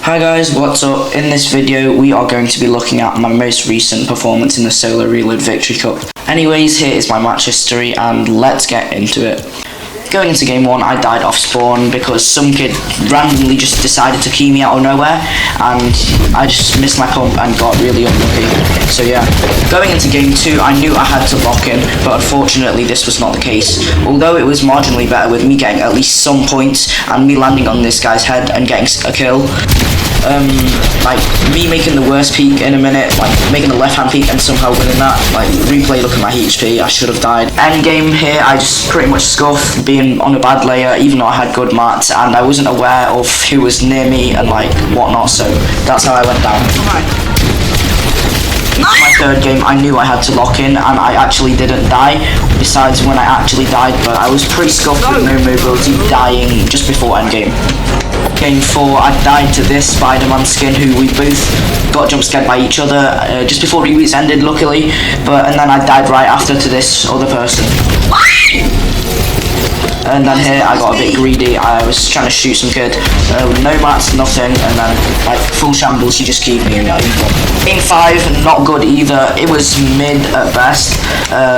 Hi guys, what's up? In this video we are going to be looking at my most recent performance in the Solo Reload Victory Cup. Anyways, here is my match history and let's get into it. Going into game 1, I died off spawn because some kid randomly just decided to key me out of nowhere and I just missed my pump and got really unlucky. So yeah, going into game 2, I knew I had to lock in, but unfortunately this was not the case. Although it was marginally better with me getting at least some points and me landing on this guy's head and getting a kill. Like me making the worst peek in a minute, like making the left hand peek and somehow winning that. Like replay, look at my HP, I should have died. End game here, I just pretty much scuffed being on a bad layer, even though I had good mats and I wasn't aware of who was near me and like whatnot. So that's how I went down. My third game, I knew I had to lock in and I actually didn't die, besides when I actually died, but I was pretty scuffed with no mobility, dying just before endgame. Game 4, I died to this Spider-Man skin who we both got jump scared by each other just before reboots ended, luckily, and then I died right after to this other person. And then here I got a bit greedy, I was trying to shoot some kid, no mats, nothing, and then like full shambles, he just keyed me and I won. Game 5, not good either, it was mid at best,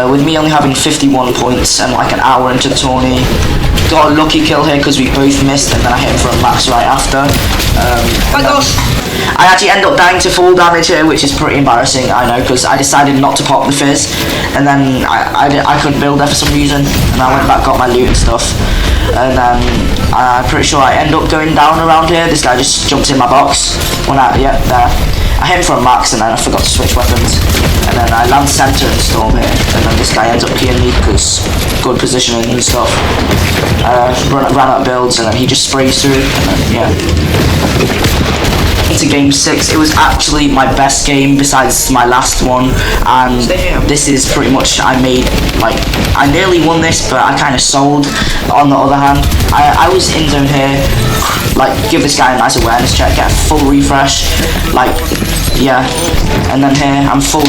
with me only having 51 points and like an hour into the tourney. Got a lucky kill here because we both missed and then I hit him for a max right after. My gosh! I actually end up dying to full damage here, which is pretty embarrassing, I know, because I decided not to pop the fizz and then I couldn't build there for some reason and I went back, got my loot and stuff, and then I'm pretty sure I end up going down around here. This guy just jumped in my box when there. I hit him for a max and then I forgot to switch weapons and then I land center and storm here and then this guy ends up keying me because good positioning and stuff. Ran out of builds and then he just sprays through and then yeah. Into game 6, it was actually my best game besides my last one, and this is pretty much, I nearly won this, but I kind of sold. On the other hand, I was in zone here, like give this guy a nice awareness check, get a full refresh, like yeah, and then here I'm full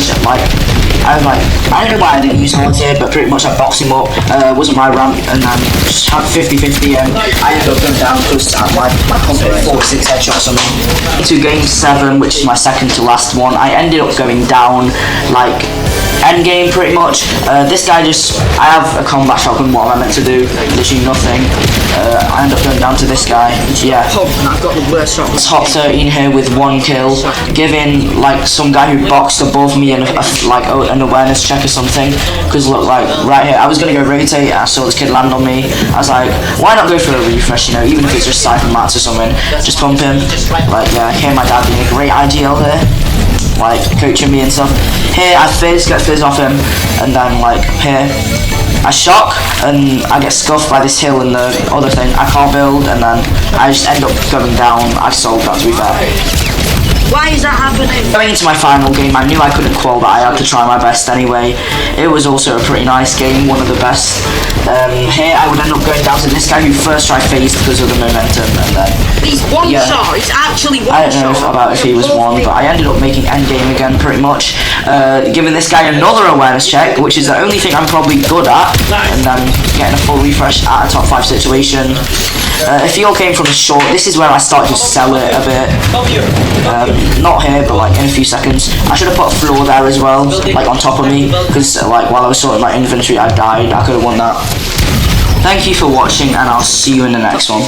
I don't know why I didn't use horns here, but pretty much I boxed him up, wasn't my ramp, and then just had 50-50 and I ended up going down because my pump hit 46 headshots on me. Into game 7, which is my second to last one, I ended up going down like end game pretty much. This guy I have a combat shotgun, what am I meant to do? Literally nothing. I end up going down to this guy, yeah. And I've got the worst shot. Top 13 here with 1 kill, giving like some guy who boxed above me and an awareness check or something, because look, like right here, I was gonna go rotate, I saw this kid land on me, I was like, why not go for a refresh, you know, even if it's just Cypher mats or something, just pump him, like yeah, here my dad being a great IGL there, like coaching me and stuff. Here I get fizz off him, and then like here I shock and I get scuffed by this hill and the other thing, I can't build and then I just end up going down. I sold that, to be fair. Why is that happening? Going into my final game, I knew I couldn't qual, but I had to try my best anyway. It was also a pretty nice game, one of the best. Here I would end up going down to this guy who first tried phased because of the momentum, and then he's one shot. It's actually one shot. I don't know about if he was one, but I ended up making end game again pretty much, giving this guy another awareness check, which is the only thing I'm probably good at, and then getting a full refresh at a top 5 situation. If you all came from a short, this is where I started to sell it a bit. Not here, but like in a few seconds. I should have put a floor there as well, like on top of me, because like while I was sorting my inventory I died. I could have won that. Thank you for watching and I'll see you in the next one.